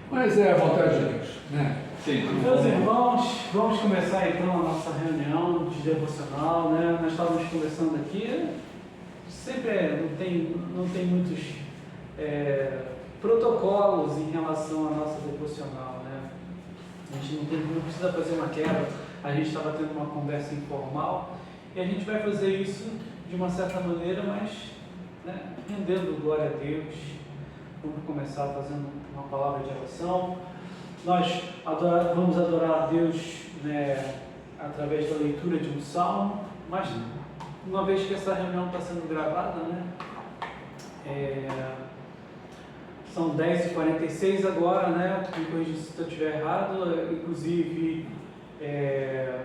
Mas é a vontade de Deus, né? Sim. Meus irmãos, vamos começar então a nossa reunião de devocional, né? Nós estávamos conversando aqui, sempre não tem muitos protocolos em relação à nossa devocional, né? A gente não precisa fazer uma quebra, a gente estava tendo uma conversa informal e a gente vai fazer isso de uma certa maneira, mas né, rendendo glória a Deus. Vamos começar fazendo uma palavra de oração. Nós vamos adorar a Deus, né, através da leitura de um salmo, mas uma vez que essa reunião está sendo gravada, né, são 10h46 agora, né, me corrija se eu estiver errado, inclusive eu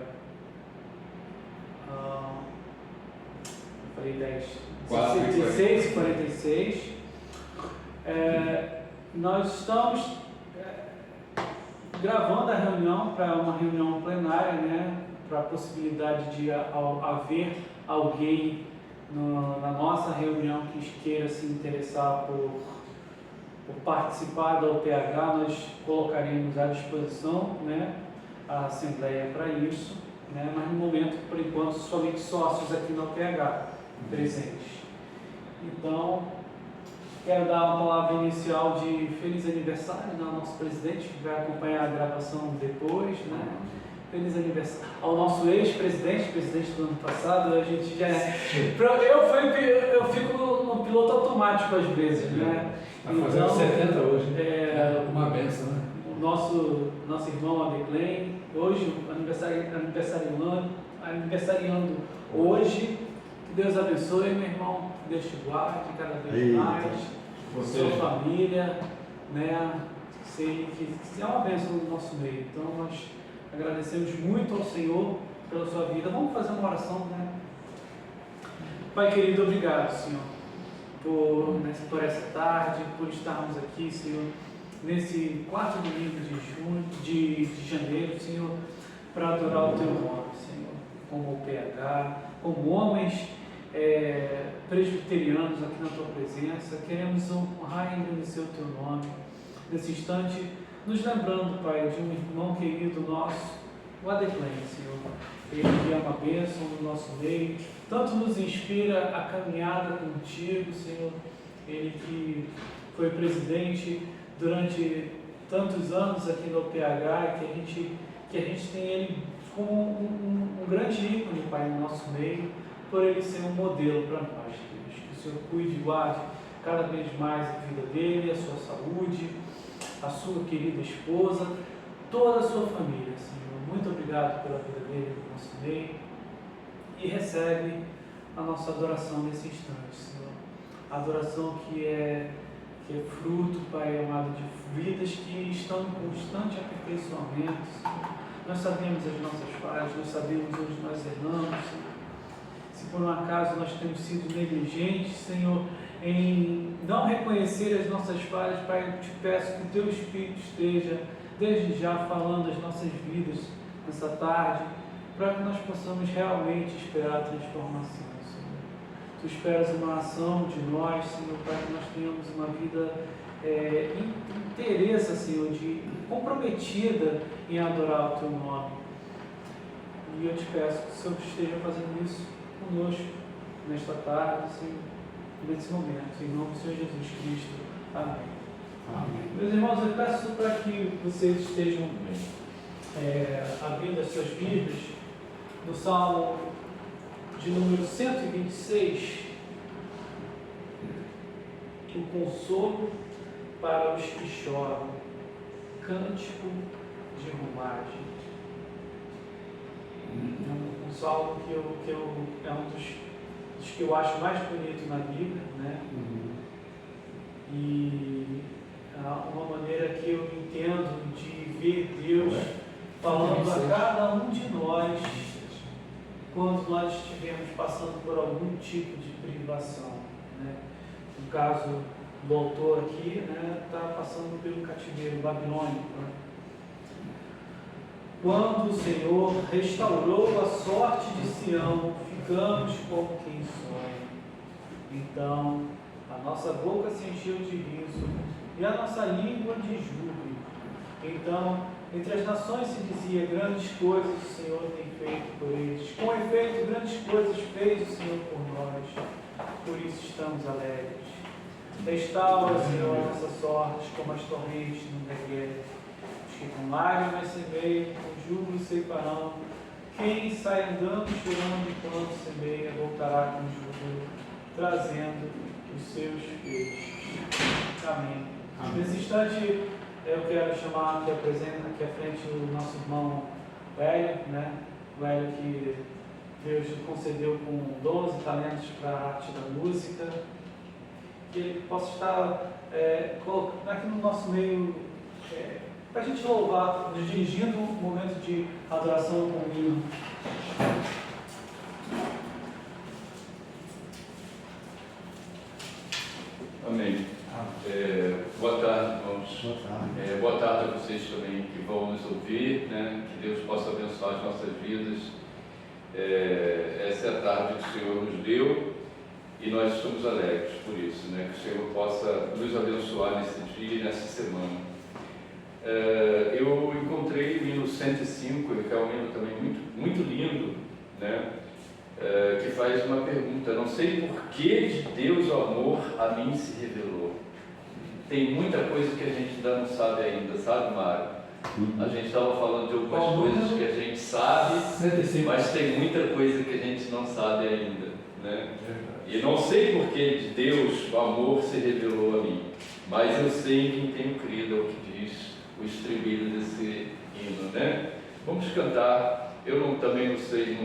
falei 16h46, nós estamos gravando a reunião para uma reunião plenária, né, para a possibilidade de haver alguém na nossa reunião que queira se interessar por participar da UPH. Nós colocaremos à disposição, né, a Assembleia para isso, né, mas no momento, por enquanto, somente sócios aqui na UPH presentes. Então, quero dar uma palavra inicial de feliz aniversário ao nosso presidente, que vai acompanhar a gravação depois, né? Feliz aniversário ao nosso ex-presidente, presidente do ano passado. A gente já eu fico no piloto automático às vezes, né? Está fazendo 70 hoje, uma benção, né? O nosso irmão Adeclen, hoje, aniversariando hoje. Que Deus abençoe, meu irmão, que Deus te guarde cada vez mais, sua família, né? Sei que é uma bênção no nosso meio. Então nós agradecemos muito ao Senhor pela sua vida. Vamos fazer uma oração, né? Pai querido, obrigado, Senhor, por essa tarde, por estarmos aqui, Senhor, nesse quarto domingo de janeiro, Senhor, para adorar o Teu nome, Senhor, como PH, como homens presbiterianos aqui na Tua presença. Queremos honrar e engrandecer o Teu nome nesse instante, nos lembrando, Pai, de um irmão querido nosso, o Adeclen, Senhor. Ele que é uma bênção no nosso meio, tanto nos inspira a caminhada contigo, Senhor. Ele que foi presidente durante tantos anos aqui no PH, que a gente tem ele como um grande ícone, Pai, no nosso meio, por ele ser um modelo para nós, Deus. Que o Senhor cuide e guarde cada vez mais a vida dele, a sua saúde, a sua querida esposa, toda a sua família, Senhor. Muito obrigado pela vida dele no nosso meio, e recebe a nossa adoração nesse instante, Senhor. A adoração que é fruto, Pai amado, de vidas que estão em constante aperfeiçoamento, Senhor. Nós sabemos as nossas falhas, nós sabemos onde nós erramos, Senhor. Se por um acaso nós temos sido negligentes, Senhor, em não reconhecer as nossas falhas, Pai, eu te peço que o Teu Espírito esteja desde já falando as nossas vidas nessa tarde, para que nós possamos realmente esperar a transformação, Senhor. Tu esperas uma ação de nós, Senhor, para que nós tenhamos uma vida inteira, Senhor, comprometida em adorar o Teu nome. E eu te peço que o Senhor esteja fazendo isso conosco nesta tarde, Senhor, nesse momento, em nome do Senhor Jesus Cristo. Amém. Amém. Meus irmãos, eu peço para que vocês estejam abrindo as suas Bíblias no Salmo de número 126, o consolo para os que choram, cântico de romagem. Um salmo que é um dos que eu acho mais bonito na Bíblia, né? E uma maneira que eu entendo de ver Deus falando a cada um de nós quando nós estivermos passando por algum tipo de privação, né? No caso do autor aqui, né, está passando pelo cativeiro babilônico, né? Quando o Senhor restaurou a sorte de Sião, ficamos como quem sonha. Então a nossa boca se encheu de riso e a nossa língua de júbilo. Então, entre as nações se dizia: grandes coisas o Senhor tem feito por eles. Com efeito, grandes coisas fez o Senhor por nós. Por isso estamos alegres. Restaura, Senhor, nossa sorte como as torrentes no deserto. Os que com lágrimas semeiam, com júbilo ceifarão. Quem sai andando chorando enquanto semeia, voltará com júbilo, trazendo os seus feixes. Amém. Nesse instante, eu quero chamar aqui à frente o nosso irmão Hélio, né? O Hélio que Deus concedeu com 12 talentos para a arte da música. Que ele possa estar colocando aqui no nosso meio, para a gente louvar, nos dirigindo um momento de adoração com o hino. Amém. Boa tarde, irmãos. Boa tarde a vocês também que vão nos ouvir, né? Que Deus possa abençoar as nossas vidas. Essa é a tarde que o Senhor nos deu e nós estamos alegres por isso, né? Que o Senhor possa nos abençoar nesse dia e nessa semana. Eu encontrei o hino 105, que é um hino também muito, muito lindo, né? Que faz uma pergunta: não sei por que de Deus o amor a mim se revelou. Tem muita coisa que a gente ainda não sabe ainda, sabe, Mário? A gente estava falando de algumas coisas que a gente sabe, mas tem muita coisa que a gente não sabe ainda, né? E não sei por que de Deus o amor se revelou a mim, mas eu sei em quem tenho crido, é o que diz o estribilho desse hino, né? Vamos cantar. Eu também não sei,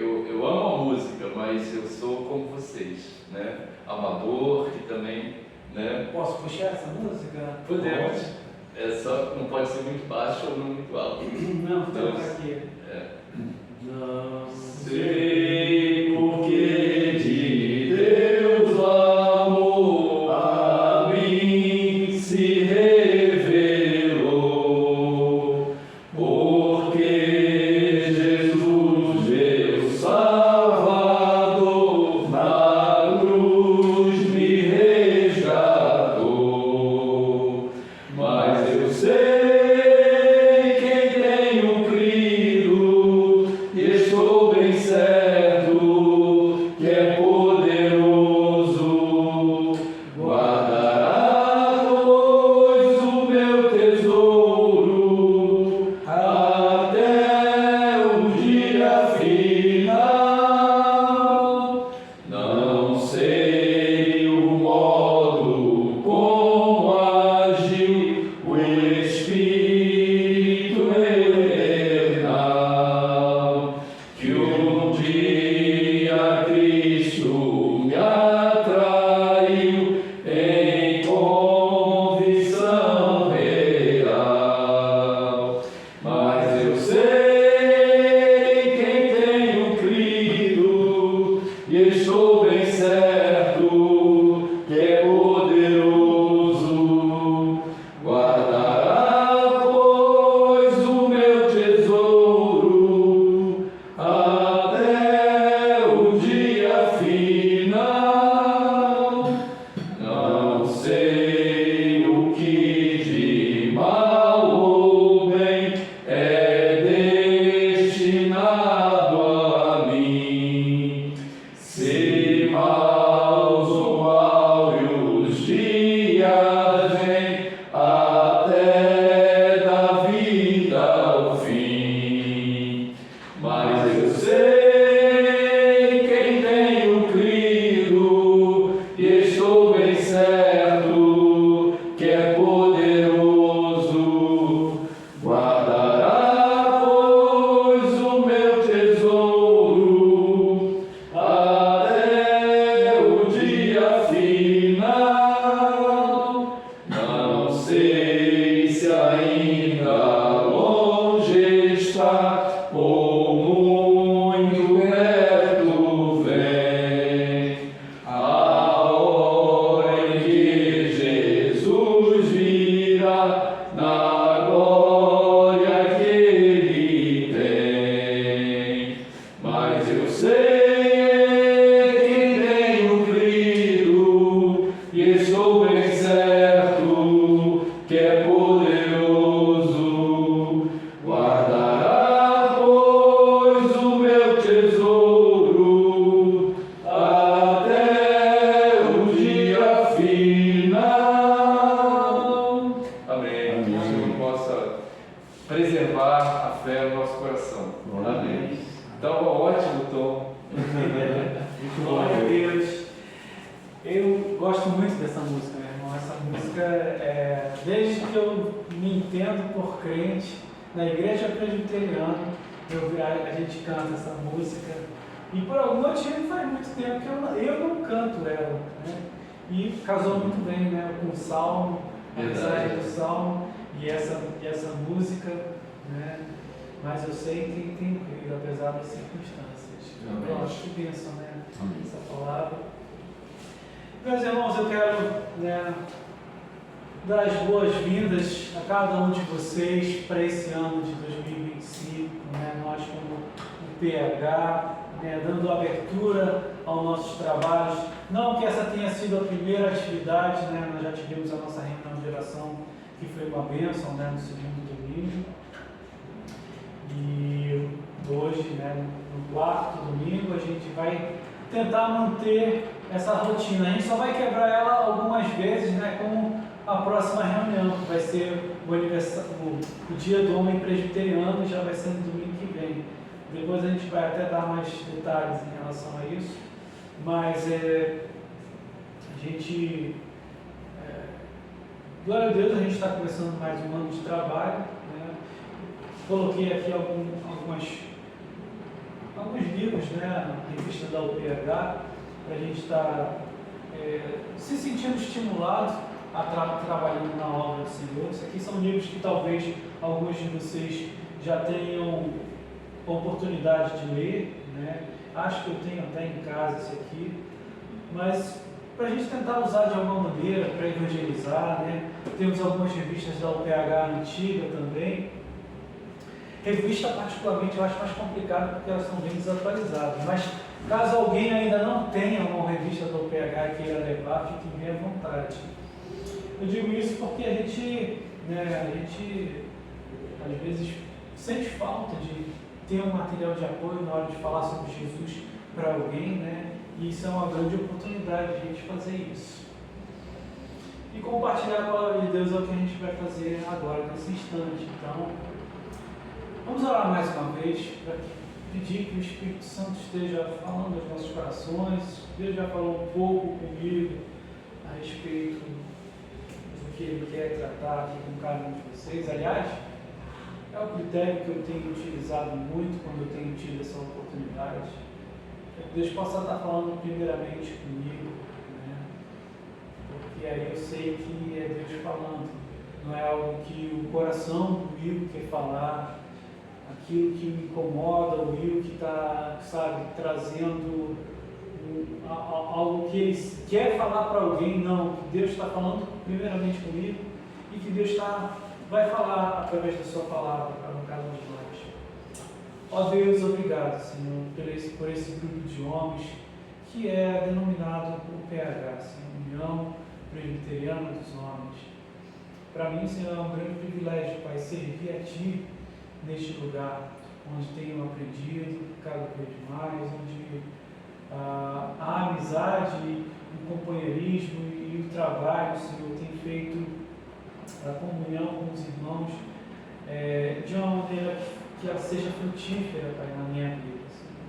eu amo a música, mas eu sou como vocês, né? Amador, que também, né? Posso puxar essa música? Podemos. Só não pode ser muito baixo ou não muito alto. Não, então aqui. Não sei porque de Deus o amor a mim se revelou, porque Jesus, meu Salvador, na cruz me resgatou. Mas eu sei quem tenho crido e estou bem certo que é poderoso. Guardará, pois, o meu tesouro até o dia final. Não sei o modo como agiu o Espírito eternal, que um dia Cristo me atraiu em convicção real. Mas eu sei quem tenho crido e estou bem certo que é poderoso. Guardará, pois, o meu tesouro até o dia final. Não sei o que de mal ou bem é destinado a mim. Se maus ou áureos dias vêm até da vida ao fim, mas eu sei quem tenho crido e estou bem certo que é poderoso. Guardará, pois, o meu tesouro até o dia final. Não sei se ainda longe está ou muito perto vem a hora em que Jesus virá na glória que Ele tem. Mas eu sei quem tenho crido e estou bem certo que é poderoso. fé no nosso coração. Amém. Então, ótimo, Tom. Glória a Deus. Eu gosto muito dessa música, meu irmão. Essa música, desde que eu me entendo por crente, na igreja presbiteriana, a gente canta essa música. E por algum motivo faz muito tempo que eu não canto ela, né? E casou muito bem, né? Com o Salmo, a mensagem do Salmo e essa música, né? Mas eu sei que tem crido, apesar das circunstâncias. Eu acho que bênção, né? Essa palavra. Meus irmãos, eu quero, né, dar as boas-vindas a cada um de vocês para esse ano de 2025, né? Nós como o PH, né, dando abertura aos nossos trabalhos. Não que essa tenha sido a primeira atividade, né? Nós já tivemos a nossa reunião de oração, que foi uma bênção, né, no segundo domingo. E hoje, né, no quarto domingo, a gente vai tentar manter essa rotina. A gente só vai quebrar ela algumas vezes, né, como a próxima reunião, que vai ser o dia do homem presbiteriano, já vai ser no domingo que vem. Depois a gente vai até dar mais detalhes em relação a isso, mas a gente, glória a Deus, a gente está começando mais um ano de trabalho, né? Coloquei aqui alguns livros, né, na revista da UPH, para a gente estar se sentindo estimulado a trabalhando na obra do Senhor. Isso aqui são livros que talvez alguns de vocês já tenham oportunidade de ler, né? Acho que eu tenho até em casa esse aqui, mas para a gente tentar usar de alguma maneira para evangelizar, né? Temos algumas revistas da UPH antiga também. Revista, particularmente, eu acho mais complicado porque elas são bem desatualizadas, mas caso alguém ainda não tenha uma revista da UPH e queira levar, fique bem à vontade. Eu digo isso porque a gente às vezes sente falta de ter um material de apoio na hora de falar sobre Jesus para alguém, né? E isso é uma grande oportunidade de a gente fazer isso. E compartilhar a palavra de Deus é o que a gente vai fazer agora, nesse instante. Então, vamos orar mais uma vez para pedir que o Espírito Santo esteja falando aos nossos corações. Deus já falou um pouco comigo a respeito do que Ele quer tratar aqui com cada um de vocês. Aliás, é o critério que eu tenho utilizado muito quando eu tenho tido essa oportunidade. É que Deus possa estar falando primeiramente comigo, né? Porque aí eu sei que é Deus falando. Não é algo que o coração do Will quer falar, aquilo que me incomoda, o Will que está, sabe, trazendo algo que ele quer falar para alguém. Não, que Deus está falando primeiramente comigo e que Deus vai falar através da sua palavra para cada um de nós. Ó Deus, obrigado, Senhor, por esse grupo de homens que é denominado por PH, Senhor, União Presbiteriana dos Homens. Para mim, Senhor, é um grande privilégio, Pai, servir a Ti neste lugar, onde tenho aprendido cada vez mais, onde a amizade, o companheirismo e o trabalho, Senhor, tem feito a comunhão com os irmãos de uma maneira que ela seja frutífera, Pai, na minha vida, Senhor.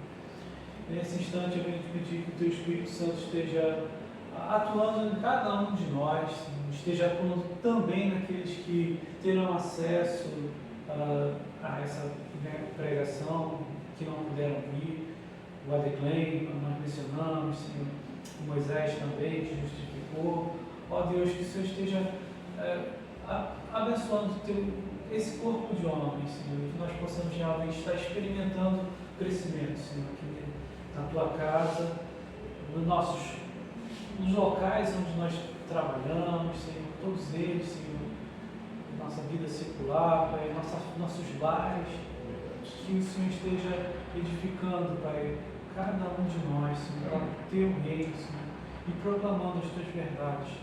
Nesse instante eu venho te pedir que o Teu Espírito Santo esteja atuando em cada um de nós, Senhor, esteja atuando também naqueles que terão acesso a essa, né, pregação, que não puderam vir. O Adeclen, nós mencionamos, Senhor, o Moisés também, que justificou. Ó Deus, que o Senhor esteja abençoando esse corpo de homens, Senhor, que nós possamos realmente estar experimentando crescimento, Senhor, aqui na Tua casa, nos locais onde nós trabalhamos, Senhor, todos eles, Senhor, nossa vida secular, Pai, nossos lares, que o Senhor esteja edificando, Pai, cada um de nós, Senhor, para o Teu reino, Senhor, e proclamando as Tuas verdades,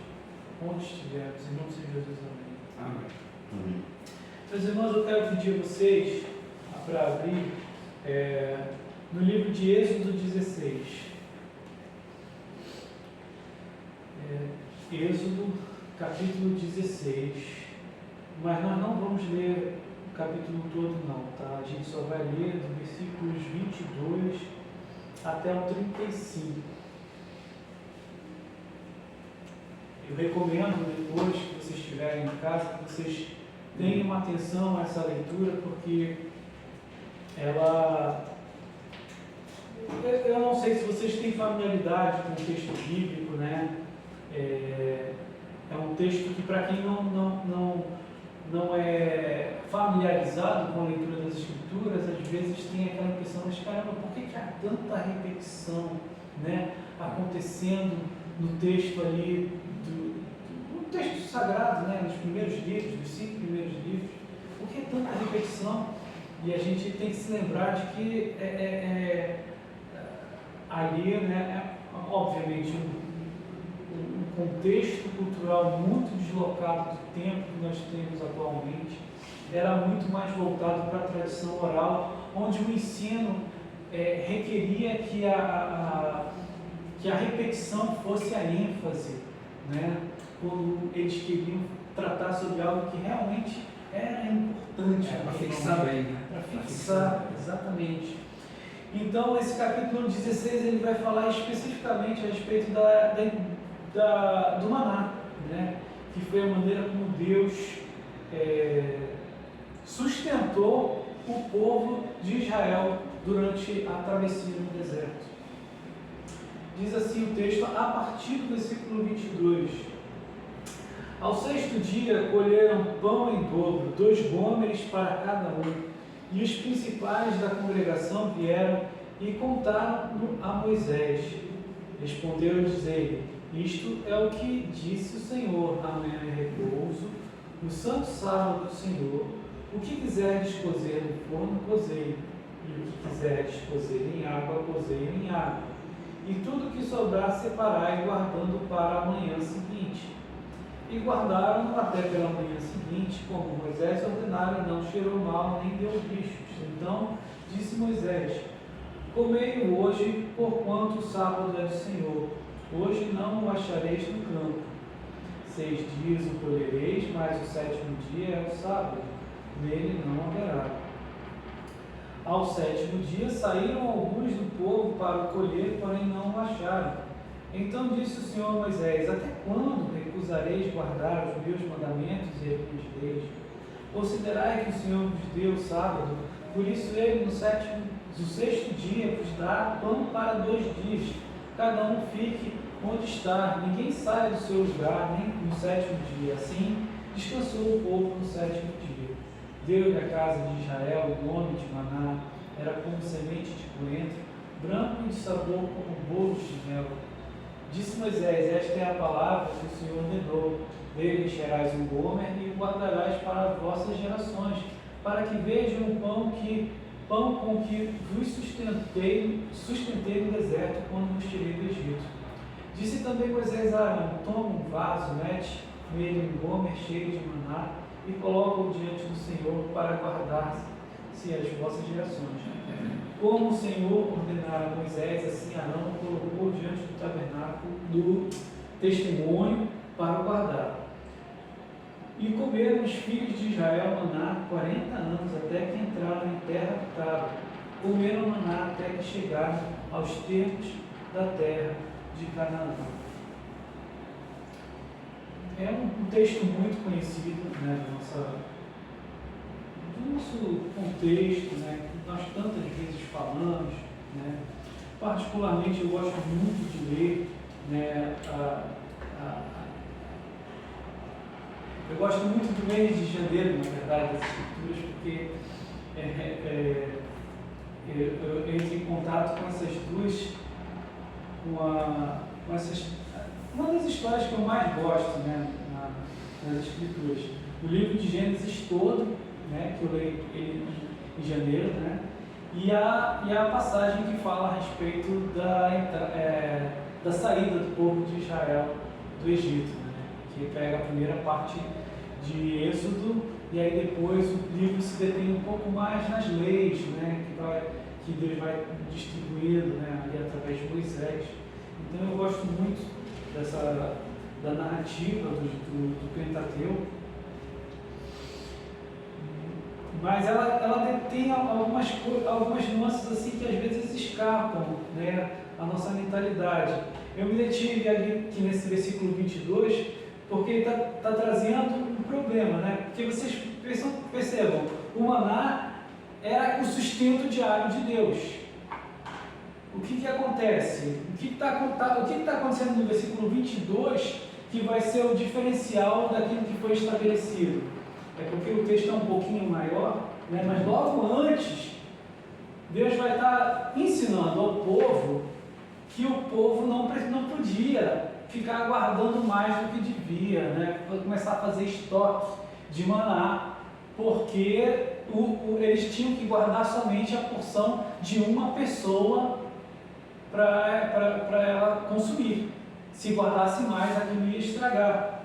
onde estivermos, em nome de Jesus, amém. Amém. Meus irmãos, eu quero pedir a vocês para abrir no livro de Êxodo 16. Êxodo, capítulo 16. Mas nós não vamos ler o capítulo todo não, tá? A gente só vai ler dos versículos 22 até o 35. Eu recomendo depois que vocês estiverem em casa que vocês tenham atenção a essa leitura, porque ela... Eu não sei se vocês têm familiaridade com o texto bíblico, né? É um texto que, para quem não é familiarizado com a leitura das Escrituras, às vezes tem aquela impressão, mas caramba, por que há tanta repetição, né, acontecendo no texto ali, no texto sagrado, né, nos primeiros livros, nos 5 primeiros livros? Por que tanta repetição? E a gente tem que se lembrar de que ali, né, obviamente, um contexto cultural muito deslocado do tempo que nós temos atualmente, era muito mais voltado para a tradição oral, onde o ensino requeria que a repetição fosse a ênfase, né? Quando eles queriam tratar sobre algo que realmente era importante. Para fixar bem, né? Para fixar, exatamente. Então, esse capítulo 16 ele vai falar especificamente a respeito do maná, né? Que foi a maneira como Deus sustentou o povo de Israel durante a travessia no deserto. Diz assim o texto, a partir do versículo 22. Ao 6º dia colheram pão em dobro, 2 gômeres para cada um. E os principais da congregação vieram e contaram a Moisés. Respondeu-lhes ele: isto é o que disse o Senhor: amanhã é repouso, o santo sábado do Senhor. O que quiserdes cozer no forno, cozei, e o que quiserdes cozer em água, cozei em água. E tudo que sobrar separai, guardando para a manhã seguinte. E guardaram até pela manhã seguinte, como Moisés ordenara, não cheirou mal, nem deu bichos. Então disse Moisés: comei-o hoje, porquanto o sábado é do Senhor. Hoje não o achareis no campo. 6 dias o colhereis, mas o 7º dia é o sábado, nele não haverá. Ao 7º dia saíram alguns do povo para o colher, porém não o acharam. Então disse o Senhor a Moisés: até quando recusareis guardar os meus mandamentos e as minhas leis? Considerai que o Senhor vos deu o sábado, por isso ele no 6º dia vos dá pão para 2 dias. Cada um fique onde está, ninguém saia do seu lugar, nem no 7º dia. Assim descansou o povo no 7º dia. Deu-lhe a casa de Israel o nome de maná, era como semente de coentro, branco e de sabor como bolos de mel. Disse Moisés: esta é a palavra que o Senhor ordenou. Dele encherás um gomer e o guardarás para as vossas gerações, para que vejam o pão com que vos sustentei no deserto quando vos tirei do Egito. Disse também Moisés a Arão: toma um vaso, mete nele um gomer cheio de maná e coloca-o diante do Senhor para guardar-se as vossas gerações. Como o Senhor ordenara a Moisés, assim Arão colocou diante do tabernáculo do testemunho para o guardar. E comeram os filhos de Israel maná 40 anos, até que entraram em terra habitada. Comeram maná até que chegaram aos termos da terra de Canaã. É um texto muito conhecido, né, do nosso contexto, né, que nós tantas vezes falamos, né. Particularmente eu gosto muito de ler, né, eu gosto muito do mês de janeiro, na verdade, das escrituras, porque eu entro em contato com essas duas, uma das histórias que eu mais gosto, né, nas escrituras. O livro de Gênesis todo, né, que eu leio ele em janeiro, né, e a passagem que fala a respeito da saída do povo de Israel do Egito, né, que pega a primeira parte de Êxodo, e aí depois o livro se detém um pouco mais nas leis, né, que Deus vai distribuindo, né, ali através de Moisés. Então eu gosto muito da narrativa do Pentateuco. mas ela tem algumas nuances assim que às vezes escapam, né, a nossa mentalidade. Eu me detive ali aqui nesse versículo 22, porque ele está trazendo um problema, né? Porque vocês percebam, o maná era o sustento diário de Deus. O que acontece? O que está acontecendo no versículo 22 que vai ser o diferencial daquilo que foi estabelecido? É porque o texto é um pouquinho maior, né? Mas logo antes, Deus vai estar ensinando ao povo que o povo não podia ficar guardando mais do que devia, né? Começar a fazer estoque de maná, porque eles tinham que guardar somente a porção de uma pessoa para ela consumir. Se guardasse mais, aquilo ia estragar.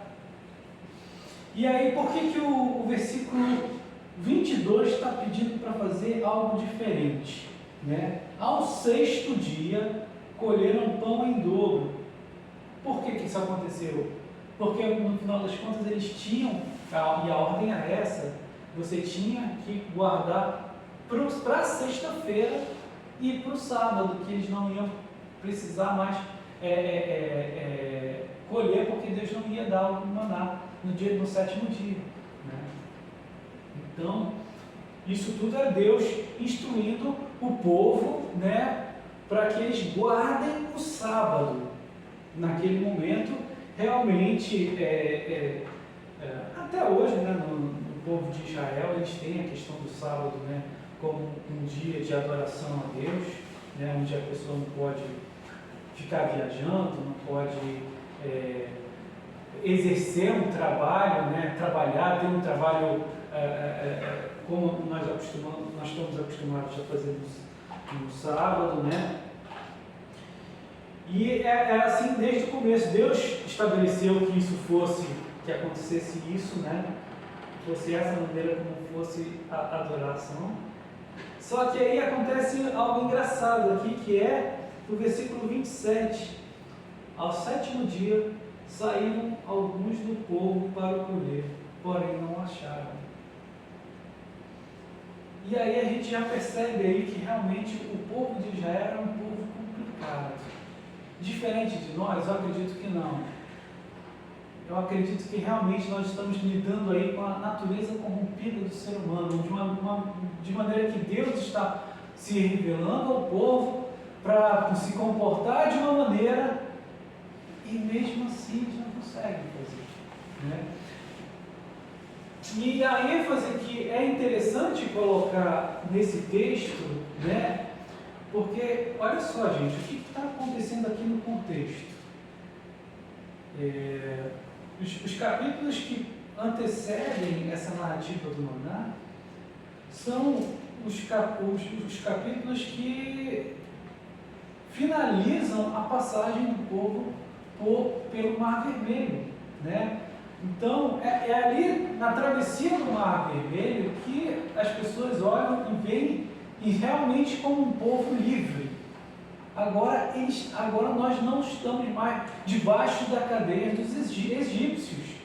E aí, por que o versículo 22 está pedindo para fazer algo diferente, né? Ao 6º dia, colheram pão em dobro. Por que isso aconteceu? Porque no final das contas eles tinham, e a ordem era essa, você tinha que guardar para a sexta-feira e para o sábado, que eles não iam precisar mais colher, porque Deus não ia dar o maná no 7º dia, né? Então, isso tudo é Deus instruindo o povo, né, para que eles guardem o sábado. Naquele momento, realmente, até hoje, né, no povo de Israel, eles têm a questão do sábado, né, como um dia de adoração a Deus, né, onde a pessoa não pode ficar viajando, não pode exercer um trabalho, né, trabalhar, ter um trabalho como nós estamos acostumados a fazer no sábado, né? E era assim desde o começo. Deus estabeleceu que isso fosse, que acontecesse isso, né? Fosse essa maneira como fosse a adoração. Só que aí acontece algo engraçado aqui, que é o versículo 27. Ao 7º dia saíram alguns do povo para colher, porém não acharam. E aí a gente já percebe aí que realmente o povo de Israel era um povo complicado. Diferente de nós, eu acredito que não. Eu acredito que realmente nós estamos lidando aí com a natureza corrompida do ser humano, de maneira que Deus está se revelando ao povo para se comportar de uma maneira e mesmo assim eles não conseguem fazer, né? E a ênfase que é interessante colocar nesse texto, né? Porque, olha só, gente, o que está acontecendo aqui no contexto? Os capítulos que antecedem essa narrativa do maná são os capítulos que finalizam a passagem do povo pelo Mar Vermelho, né? Então, é ali na travessia do Mar Vermelho que as pessoas olham e veem e realmente como um povo livre. Agora nós não estamos mais debaixo da cadeia dos egípcios.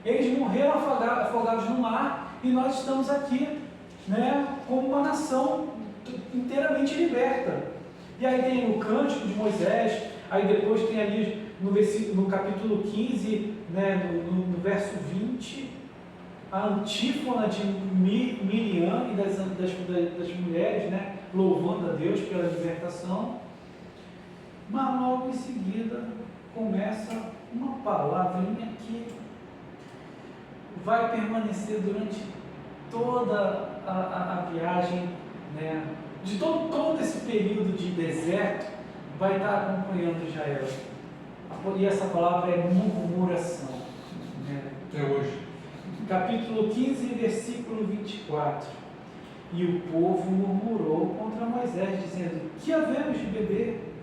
Eles morreram afogados no mar e nós estamos aqui, né, como uma nação inteiramente liberta. E aí tem o cântico de Moisés, aí depois tem ali no capítulo 15, né, no verso 20, a antífona de Miriam e das mulheres, né, louvando a Deus pela libertação. Mas logo em seguida começa uma palavrinha que vai permanecer durante toda a viagem, né, de todo esse período de deserto, vai estar acompanhando Israel. E essa palavra é murmuração, né? Até hoje. Capítulo 15, versículo 24. E o povo murmurou contra Moisés, dizendo: que havemos de beber?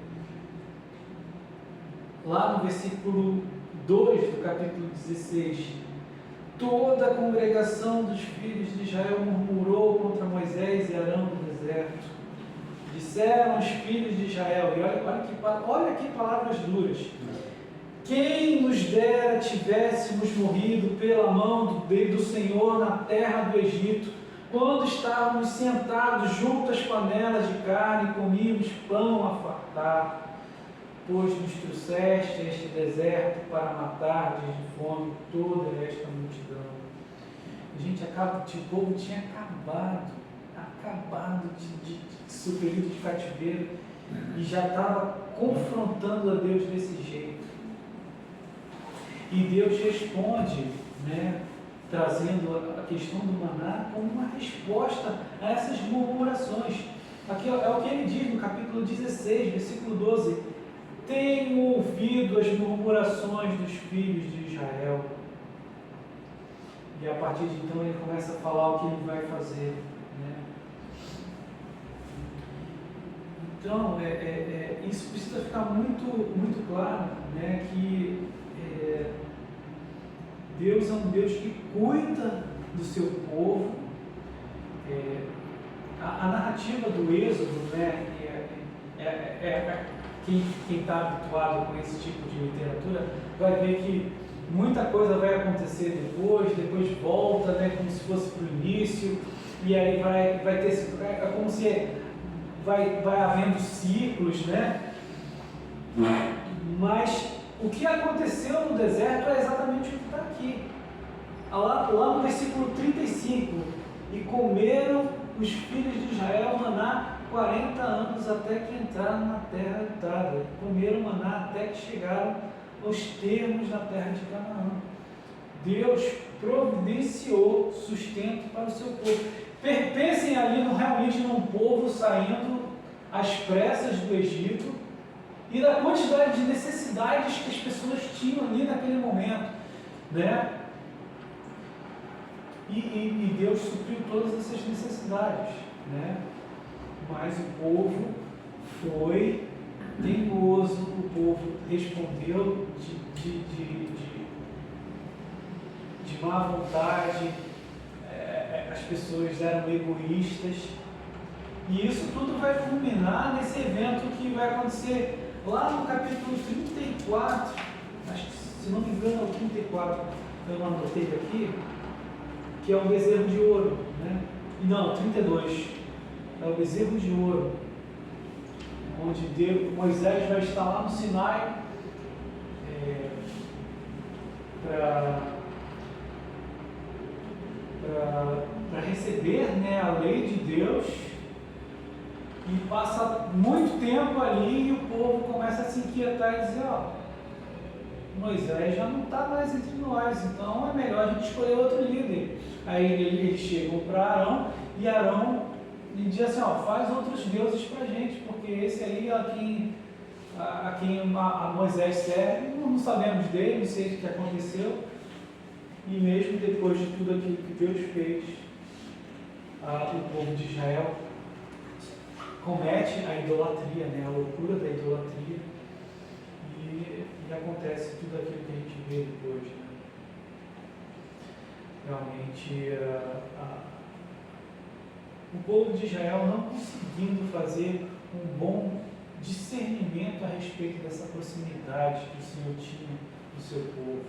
Lá no versículo 2 do capítulo 16, toda a congregação dos filhos de Israel murmurou contra Moisés e Arão no deserto. Disseram os filhos de Israel, e olha que palavras duras: quem nos dera tivéssemos morrido pela mão do Senhor na terra do Egito, quando estávamos sentados junto às panelas de carne, comíamos pão a fartar, pois nos trouxeste a este deserto para matar de fome toda esta multidão. Gente, o povo tinha acabado de ser período de cativeiro e já estava confrontando a Deus desse jeito. E Deus responde, né, trazendo a questão do maná como uma resposta a essas murmurações. Aqui é o que ele diz no capítulo 16, versículo 12: tenho ouvido as murmurações dos filhos de Israel. E a partir de então ele começa a falar o que ele vai fazer, né? Então, isso precisa ficar muito claro, né? Que Deus é um Deus que cuida do seu povo. A narrativa do Êxodo, né? Quem está habituado com esse tipo de literatura vai ver que muita coisa vai acontecer depois volta, né, como se fosse para o início, e aí vai ter, é como se vai havendo ciclos, né? Mas o que aconteceu no deserto é exatamente o que está aqui. Lá no versículo 35, e comeram os filhos de Israel maná 40 anos até que entraram na terra habitada. Comeram maná até que chegaram aos termos da terra de Canaã. Deus providenciou sustento para o seu povo. Pensem ali realmente num povo saindo às pressas do Egito e da quantidade de necessidades que as pessoas tinham ali naquele momento, né? E Deus supriu todas essas necessidades, né? Mas o povo foi teimoso, o povo respondeu de má vontade, as pessoas eram egoístas, e isso tudo vai culminar nesse evento que vai acontecer lá no capítulo 34, acho que, se não me engano é o 34, eu não anotei aqui, que é o bezerro de ouro, né? Não, 32, é o bezerro de ouro, onde Moisés vai estar lá no Sinai para receber, né, a lei de Deus, e passa muito tempo ali e o povo começa a se inquietar e dizer, Moisés já não está mais entre nós, então é melhor a gente escolher outro líder. Aí eles chegam para Arão e Arão lhe diz assim, faz outros deuses para a gente, porque esse aí a quem Moisés serve, não sabemos dele, não sei o que aconteceu. E mesmo depois de tudo aquilo que Deus fez, o povo de Israel comete a idolatria, né, a loucura da idolatria, e acontece tudo aquilo que a gente vê depois, né? Realmente o povo de Israel não conseguindo fazer um bom discernimento a respeito dessa proximidade que o Senhor tinha do seu povo.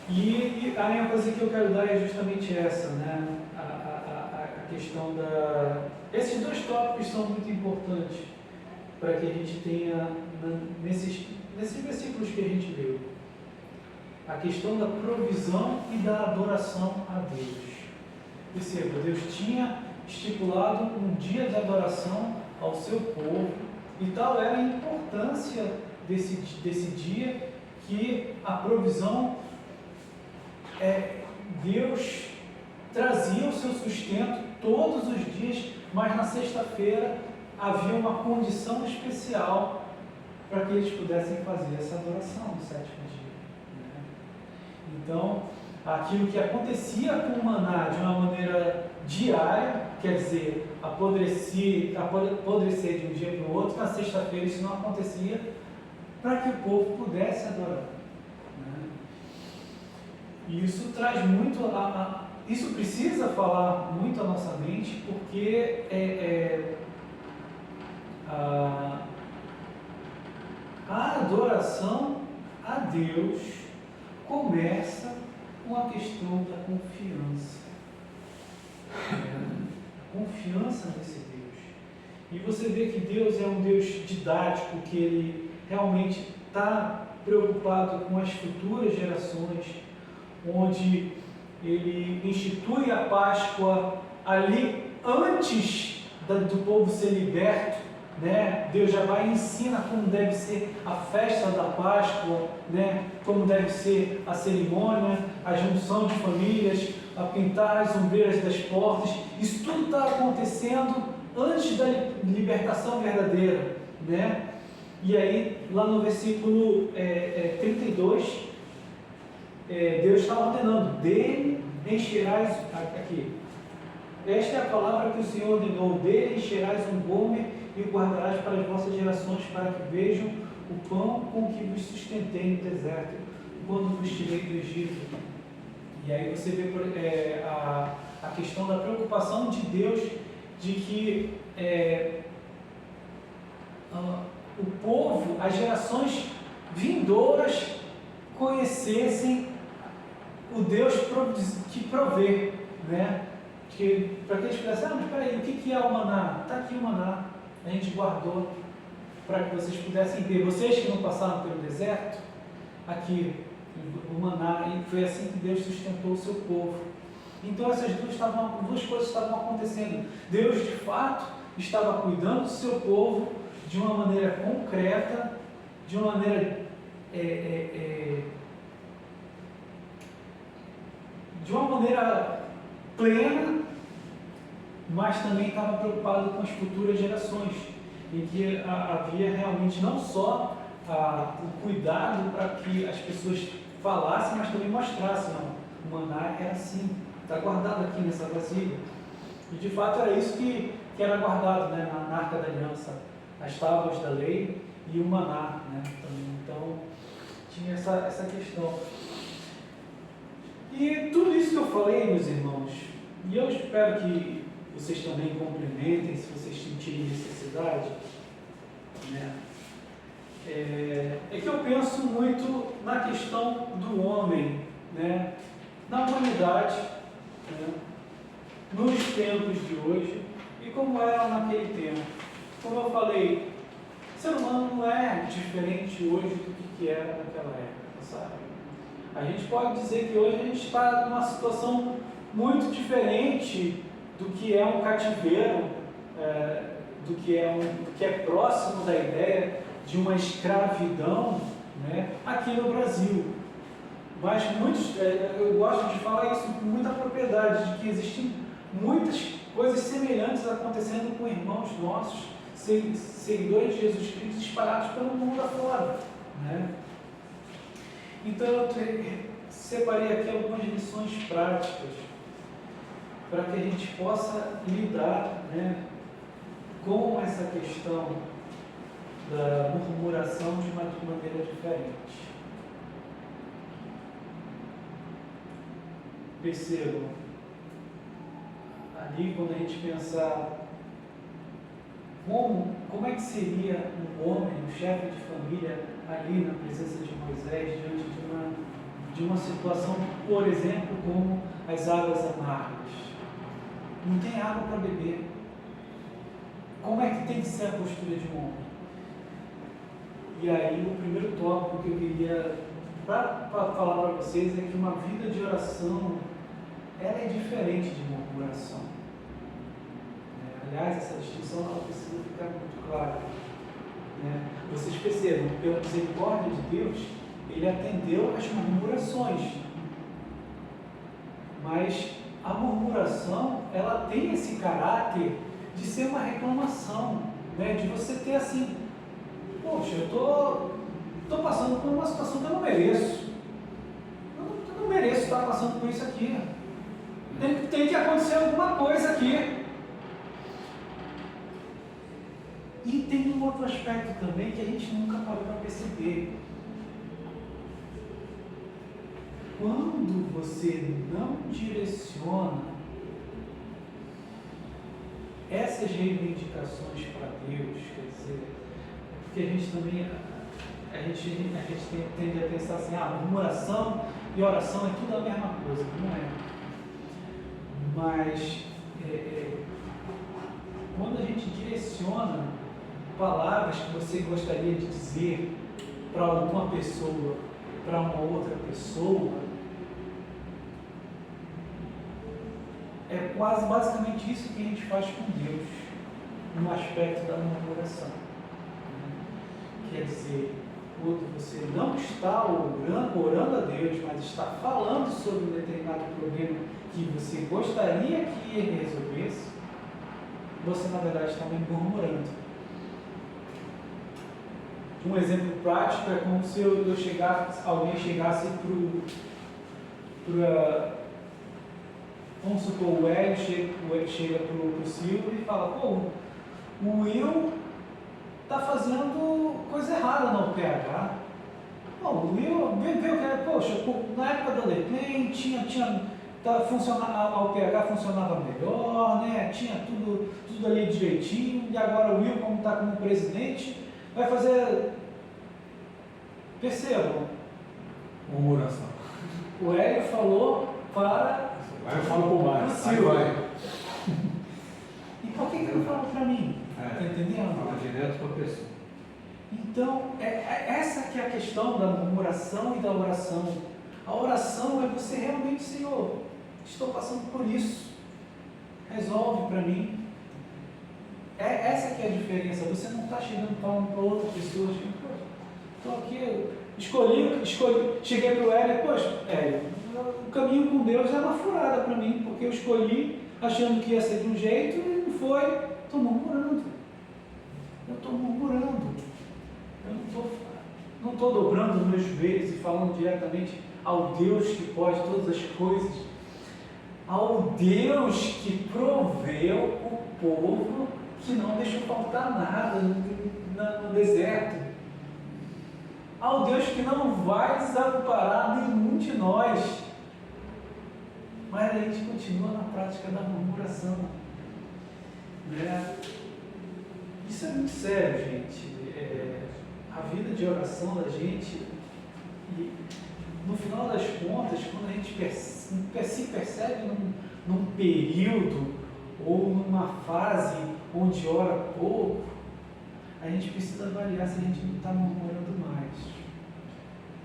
E a ênfase que eu quero dar é justamente essa, né? A questão esses dois tópicos são muito importantes para que a gente tenha nesses versículos que a gente leu. A questão da provisão e da adoração a Deus. Perceba, Deus tinha estipulado um dia de adoração ao seu povo, e tal era a importância desse dia, que a provisão, Deus trazia o seu sustento todos os dias, mas na sexta-feira havia uma condição especial para que eles pudessem fazer essa adoração no sétimo dia, né? Então, aquilo que acontecia com o maná de uma maneira diária, quer dizer, apodrecer de um dia para o outro, na sexta-feira isso não acontecia, para que o povo pudesse adorar, né? E isso traz muito, isso precisa falar muito à nossa mente, porque a adoração a Deus começa uma questão da confiança. Confiança nesse Deus. E você vê que Deus é um Deus didático, que Ele realmente está preocupado com as futuras gerações, onde Ele institui a Páscoa ali antes do povo ser liberto, né? Deus já vai e ensina como deve ser a festa da Páscoa, né? Como deve ser a cerimônia, a junção de famílias, a pintar as ombreiras das portas. Isso tudo está acontecendo antes da libertação verdadeira, né? E aí, lá no versículo 32, Deus está ordenando: dele encherás, aqui, esta é a palavra que o Senhor ordenou, dele encherás um gomer e o guardarás para as vossas gerações, para que vejam o pão com que vos sustentei no deserto, quando vos tirei do Egito. E aí você vê a questão da preocupação de Deus, de que o povo, as gerações vindouras, conhecessem o Deus que provê, né? Para que eles pudessem, mas espera aí, o que é o maná? Está aqui o maná, a gente guardou para que vocês pudessem ver. Vocês que não passaram pelo deserto, aqui o maná, e foi assim que Deus sustentou o seu povo. Então essas duas coisas estavam acontecendo. Deus de fato estava cuidando do seu povo de uma maneira concreta, de uma maneira plena, mas também estava preocupado com as futuras gerações, em que havia realmente não só o cuidado para que as pessoas falassem, mas também mostrassem: não, o maná era assim, está guardado aqui nessa vasilha. E de fato era isso que era guardado, né, na Arca da Aliança, as tábuas da lei e o maná, né, também. Então tinha essa questão. E tudo isso que eu falei, meus irmãos, e eu espero que vocês também complementem, se vocês sentirem necessidade, né? É que eu penso muito na questão do homem, né? Na humanidade, né? Nos tempos de hoje e como era naquele tempo. Como eu falei, o ser humano não é diferente hoje do que era naquela época, sabe? A gente pode dizer que hoje a gente está numa situação muito diferente do que é um cativeiro, do que é próximo da ideia de uma escravidão, né, aqui no Brasil. Mas eu gosto de falar isso com muita propriedade, de que existem muitas coisas semelhantes acontecendo com irmãos nossos, seguidores de Jesus Cristo, espalhados pelo mundo afora, né? Então eu separei aqui algumas lições práticas para que a gente possa lidar, né, com essa questão da murmuração de maneira diferente. Percebam, ali quando a gente pensar como é que seria um homem, um chefe de família, ali na presença de Moisés, diante de uma situação, por exemplo, como as águas amargas. Não tem água para beber. Como é que tem que ser a postura de um homem? E aí o primeiro tópico que eu queria falar para vocês é que uma vida de oração, ela é diferente de murmuração. Aliás, essa distinção ela precisa ficar muito clara. Vocês percebam, pela misericórdia de Deus, Ele atendeu às murmurações. Mas a murmuração, ela tem esse caráter de ser uma reclamação, né? De você ter assim: poxa, eu estou passando por uma situação que eu não mereço. Eu não mereço estar passando por isso aqui. Tem que acontecer alguma coisa aqui. E tem um outro aspecto também que a gente nunca parou para perceber. Quando você não direciona essas reivindicações para Deus, quer dizer, porque a gente também tende a pensar assim: a murmuração e oração é tudo a mesma coisa, não é? Mas quando a gente direciona palavras que você gostaria de dizer para alguma pessoa, para uma outra pessoa, é quase basicamente isso que a gente faz com Deus, no aspecto da murmuração. Quer dizer, quando você não está orando a Deus, mas está falando sobre um determinado problema que você gostaria que ele resolvesse, você na verdade está murmurando. Um exemplo prático é como se alguém chegasse vamos supor, o Hélio chega para o Silvio e fala: pô, o Will está fazendo coisa errada no PH. Pô, o Will veio que, poxa, na época da Lepen o PH funcionava melhor, né? Tinha tudo ali direitinho, e agora o Will, como está como presidente, vai fazer. Percebam? Murmuração. O Hélio falou para. Aí eu falo pro Mário. Silvio. Vai. E por que ele não fala para mim? Está entendendo? Fala direto para a pessoa. Então, essa que é a questão da murmuração e da oração. A oração é você realmente, Senhor, estou passando por isso. Resolve para mim. Essa que é a diferença. Você não está chegando falando para outra pessoa, estou aqui, cheguei para o Hélio, poxa, Hélio, o caminho com Deus é uma furada para mim, porque eu escolhi achando que ia ser de um jeito e não foi. Estou murmurando. Eu estou murmurando. Eu não estou dobrando os meus joelhos e falando diretamente ao Deus que pode todas as coisas, ao Deus que proveu o povo, que não deixou faltar nada no deserto, ao Deus que não vai desamparar nenhum de nós, mas a gente continua na prática da murmuração, né? Isso é muito sério, gente. A vida de oração da gente, e no final das contas, quando a gente se percebe num período ou numa fase onde ora pouco, a gente precisa avaliar se a gente não está murmurando mais,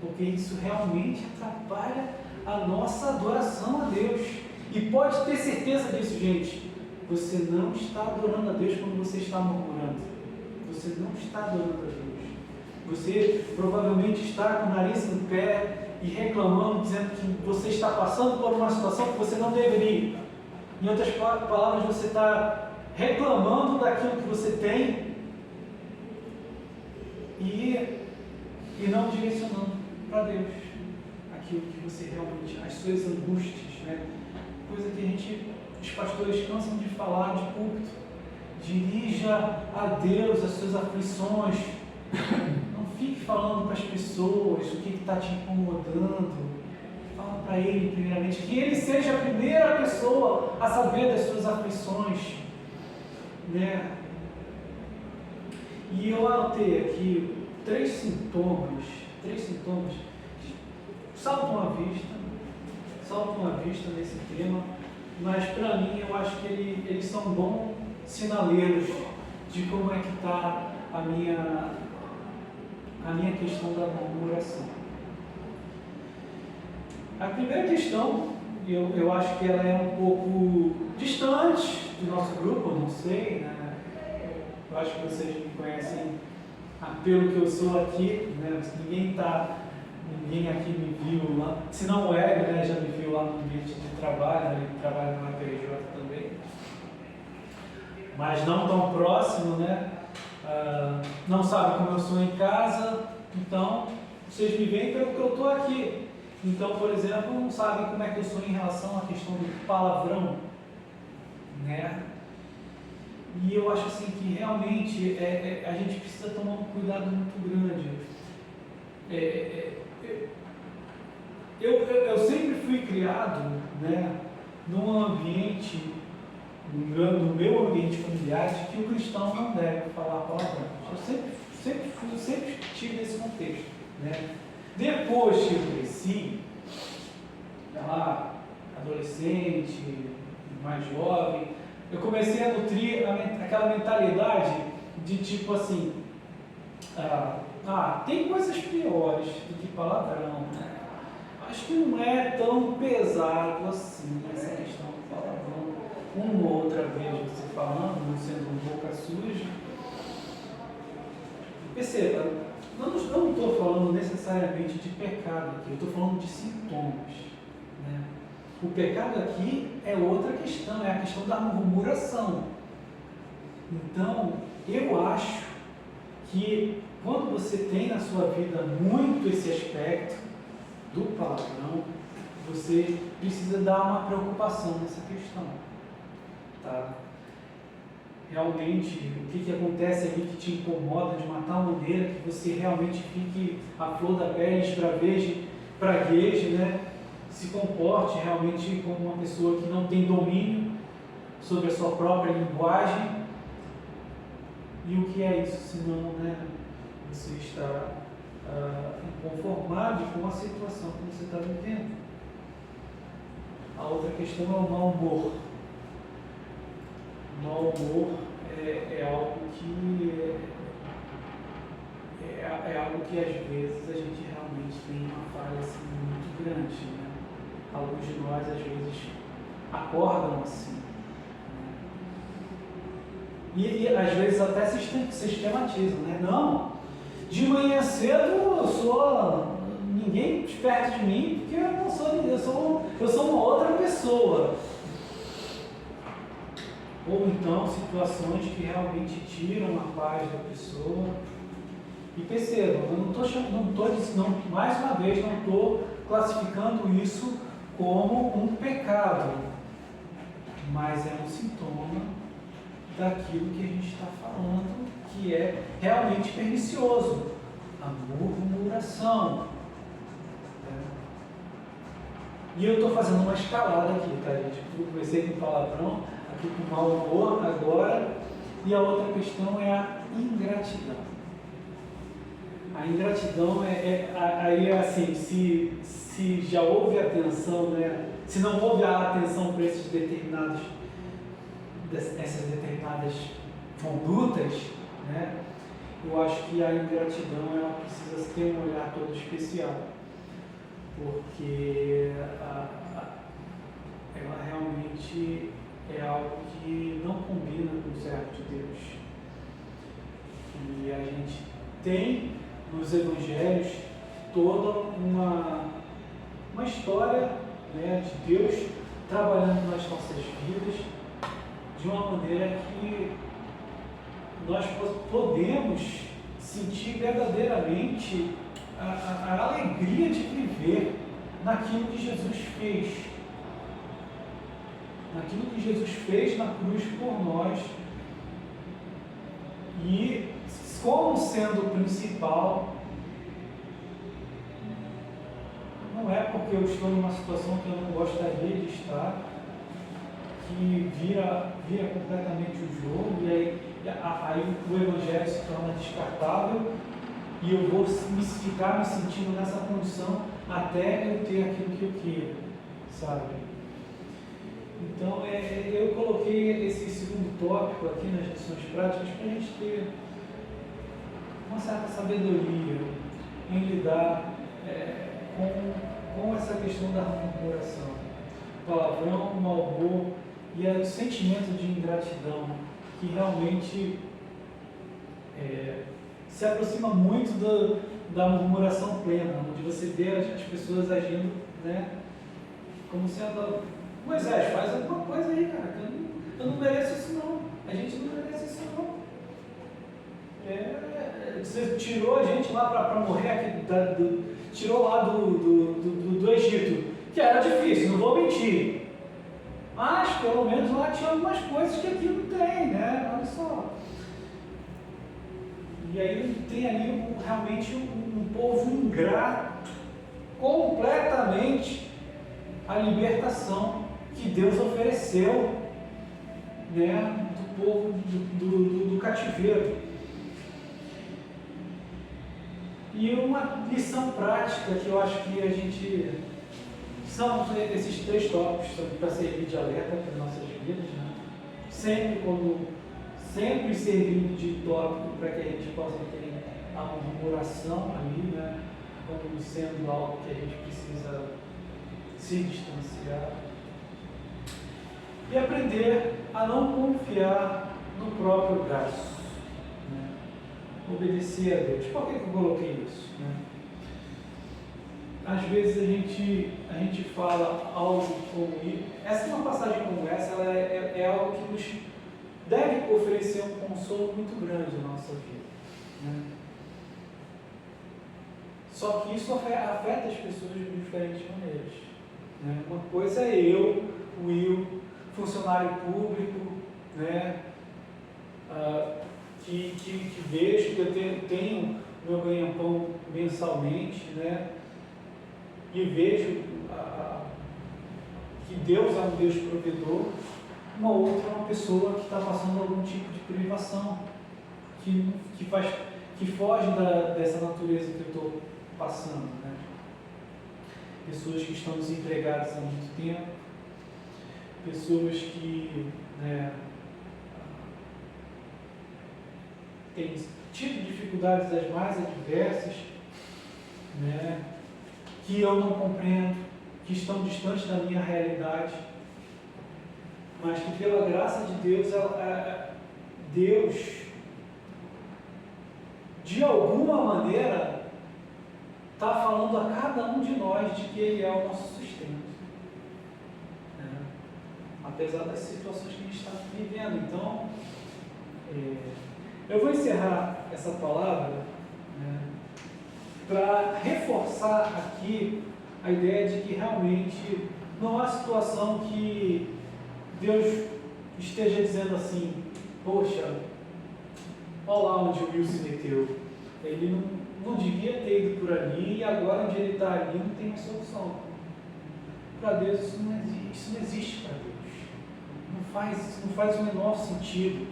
porque isso realmente atrapalha a nossa adoração a Deus. E pode ter certeza disso, gente, você não está adorando a Deus quando você está murmurando. Você não está adorando a Deus. Você provavelmente está com o nariz no pé e reclamando, dizendo que você está passando por uma situação que você não deveria. Em outras palavras, você está reclamando daquilo que você tem e não direcionando para Deus aquilo que você realmente, as suas angústias, né? Coisa que os pastores cansam de falar de púlpito. Dirija a Deus as suas aflições. Não fique falando para as pessoas o que está te incomodando. Fala para Ele primeiramente, que Ele seja a primeira pessoa a saber das suas aflições, né? E eu anotei aqui três sintomas saltam à vista nesse tema, mas para mim eu acho que eles são bons sinaleiros de como é que está a minha questão da murmuração. A primeira questão, eu acho que ela é um pouco distante do nosso grupo, eu não sei, né? Eu acho que vocês me conhecem pelo que eu sou aqui, né? Ninguém aqui me viu lá, se não o Hélio, né, já me viu lá no ambiente de trabalho, ele trabalha na PJ também, mas não tão próximo, né? Não sabe como eu sou em casa, então vocês me veem pelo que eu estou aqui. Então, por exemplo, não sabem como é que eu sou em relação à questão do palavrão, né? E eu acho assim que realmente a gente precisa tomar um cuidado muito grande. Eu sempre fui criado, né, num ambiente, no meu ambiente familiar, de que o cristão não deve falar palavrão. Eu sempre tive esse contexto, né? Depois que eu cresci, adolescente, mais jovem, eu comecei a nutrir aquela mentalidade de tipo assim, tem coisas piores do que palavrão, né? Acho que não é tão pesado assim essa questão do palavrão. Uma ou outra vez você falando, não sendo boca suja. Perceba, eu não estou falando necessariamente de pecado aqui, eu estou falando de sintomas, né? O pecado aqui é outra questão, é a questão da murmuração. Então, eu acho que quando você tem na sua vida muito esse aspecto do palavrão, você precisa dar uma preocupação nessa questão, tá? Realmente, o que acontece ali que te incomoda de uma tal maneira que você realmente fique à flor da pele, pragueje, né? Se comporte realmente como uma pessoa que não tem domínio sobre a sua própria linguagem. E o que é isso, senão, né, você está inconformado com a situação que você está vivendo. A outra questão é o mau humor. O mau humor é algo que algo que às vezes a gente realmente tem uma falha assim, muito grande, né? Alguns de nós às vezes acordam assim, né? E às vezes até sistematizam, né? Não, de manhã cedo ninguém perto de mim, porque eu não sou ninguém, eu sou uma outra pessoa. Ou então situações que realmente tiram a paz da pessoa. E percebam, eu mais uma vez, não estou classificando isso como um pecado, mas é um sintoma daquilo que a gente está falando, que é realmente pernicioso, a murmuração. E eu estou fazendo uma escalada aqui, tá, gente? Eu comecei com palavrão, aqui com mau humor agora, e a outra questão é a ingratidão. A ingratidão aí é assim, se já houve atenção, né? Se não houve a atenção para essas determinadas condutas, né? Eu acho que a ingratidão ela precisa ter um olhar todo especial, porque ela realmente é algo que não combina com o servo de Deus. E a gente tem nos evangelhos toda uma história, né, de Deus trabalhando nas nossas vidas de uma maneira que nós podemos sentir verdadeiramente a alegria de viver naquilo que Jesus fez. Naquilo que Jesus fez na cruz por nós. E como sendo o principal, não é porque eu estou numa situação que eu não gostaria de estar, que vira completamente o jogo, e aí o Evangelho se torna descartável, e eu vou ficar me sentindo nessa condição até eu ter aquilo que eu quero, sabe? Então, eu coloquei esse segundo tópico aqui nas lições práticas para a gente ter uma certa sabedoria em lidar com essa questão da murmuração, palavrão, mau humor e o sentimento de ingratidão, que realmente se aproxima muito da murmuração plena, onde você vê as pessoas agindo, né, como sendo: Moisés, faz alguma coisa aí, cara, eu não mereço isso não, a gente não merece isso não. Você tirou a gente lá para morrer aqui, tirou lá do Egito, que era difícil, não vou mentir, mas pelo menos lá tinha algumas coisas que aqui não tem, né? Olha só. E aí tem ali realmente um povo ingrato, completamente a libertação que Deus ofereceu, né, do povo do cativeiro. E uma lição prática que eu acho que a gente São esses 3 tópicos para servir de alerta para nossas vidas, né? Sempre servindo de tópico para que a gente possa ter a murmuração ali, né? Como sendo algo que a gente precisa se distanciar. E aprender a não confiar no próprio braço, né? Obedecer a Deus. Por que eu coloquei isso, né? Às vezes a gente fala algo como isso. Uma passagem como essa, ela é algo que nos deve oferecer um consolo muito grande na nossa vida, né? Só que isso afeta as pessoas de diferentes maneiras, né? Uma coisa é eu, o Will, funcionário público, né? Que vejo que eu tenho meu ganha-pão mensalmente, né? E vejo que Deus é um Deus provedor. Uma outra é uma pessoa que está passando algum tipo de privação, que foge dessa natureza que eu estou passando, né? Pessoas que estão desempregadas há muito tempo, pessoas que, né, têm tido dificuldades das mais adversas, né, que eu não compreendo, que estão distantes da minha realidade, mas que pela graça de Deus, Deus, de alguma maneira, está falando a cada um de nós de que Ele é o nosso sustento, né? Apesar das situações que a gente está vivendo. Então, eu vou encerrar essa palavra, né, para reforçar aqui a ideia de que realmente não há situação que Deus esteja dizendo assim: poxa, olha lá onde o Will se meteu, ele não devia ter ido por ali e agora onde ele está ali não tem mais solução. Para Deus isso não existe para Deus. Não faz o menor sentido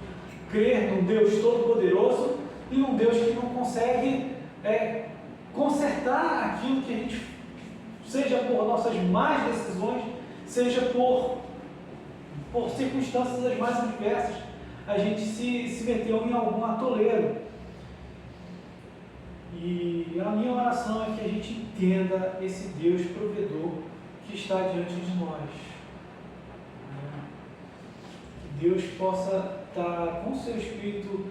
crer num Deus todo-poderoso e num Deus que não consegue consertar aquilo que a gente, seja por nossas más decisões, seja por circunstâncias as mais adversas, a gente se meteu em algum atoleiro. E a minha oração é que a gente entenda esse Deus provedor que está diante de nós. Que Deus possa estar com o seu Espírito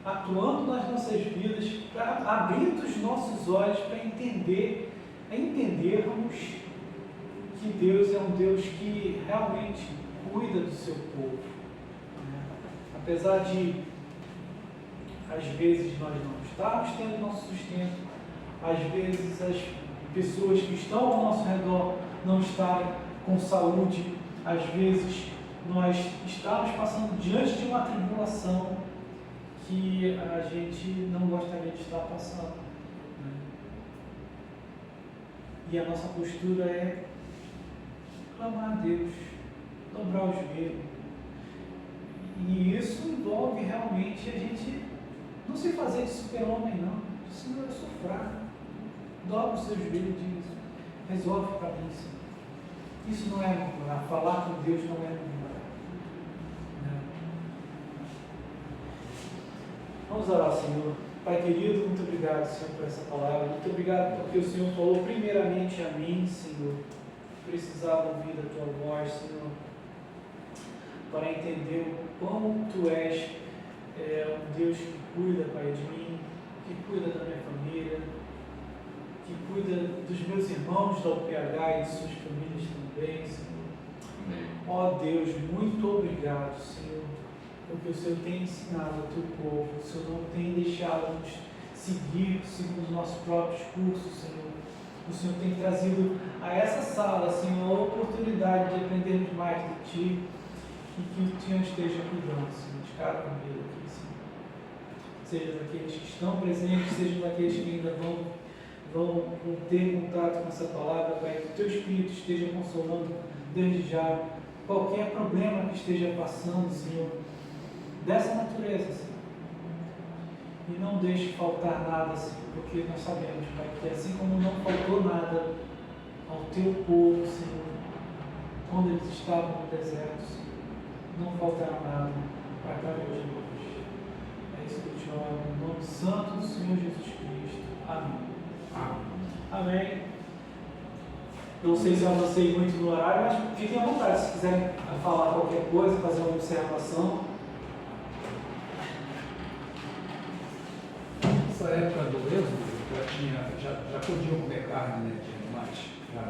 atuando nas nossas vidas, para abrir os nossos olhos para entendermos que Deus é um Deus que realmente cuida do seu povo. Apesar de, às vezes, nós não estarmos tendo nosso sustento, às vezes as pessoas que estão ao nosso redor não estarem com saúde, às vezes nós estamos passando diante de uma tribulação que a gente não gostaria de estar passando, né? E a nossa postura é clamar a Deus, dobrar o joelho. E isso envolve realmente a gente não se fazer de super-homem, não. Senhor, eu sou fraco. Dobra o seu joelho e diz: resolve para mim, Senhor. Isso não é murmurar. Falar com Deus não é murmurar. Vamos orar, Senhor. Pai querido, muito obrigado, Senhor, por essa palavra. Muito obrigado porque o Senhor falou primeiramente a mim, Senhor. Precisava ouvir a tua voz, Senhor, para entender o quão tu és um Deus que cuida, Pai, de mim, que cuida da minha família, que cuida dos meus irmãos da UPH e de suas famílias também, Senhor. Ó Deus, muito obrigado, Senhor, porque o Senhor tem ensinado ao teu povo, o Senhor não tem deixado-nos seguir segundo os nossos próprios cursos, Senhor. O Senhor tem trazido a essa sala, Senhor, a oportunidade de aprendermos mais de Ti e que o Senhor esteja cuidando, Senhor, de cada família aqui, Senhor. Seja daqueles que estão presentes, seja daqueles que ainda vão ter contato com essa palavra, Pai, que o Teu Espírito esteja consolando desde já qualquer problema que esteja passando, Senhor, dessa natureza, Senhor. E não deixe faltar nada, Senhor, porque nós sabemos, Pai, que assim como não faltou nada ao teu povo, Senhor, quando eles estavam no deserto, Senhor. Não faltará nada para cada um de nós. É isso que eu te oro, no nome santo do Senhor Jesus Cristo. Amém. Amém. Não sei se eu avancei muito no horário, mas fiquem à vontade se quiserem falar qualquer coisa, fazer uma observação. Nessa época do Êxodo, já podiam comer carne, né, de animais.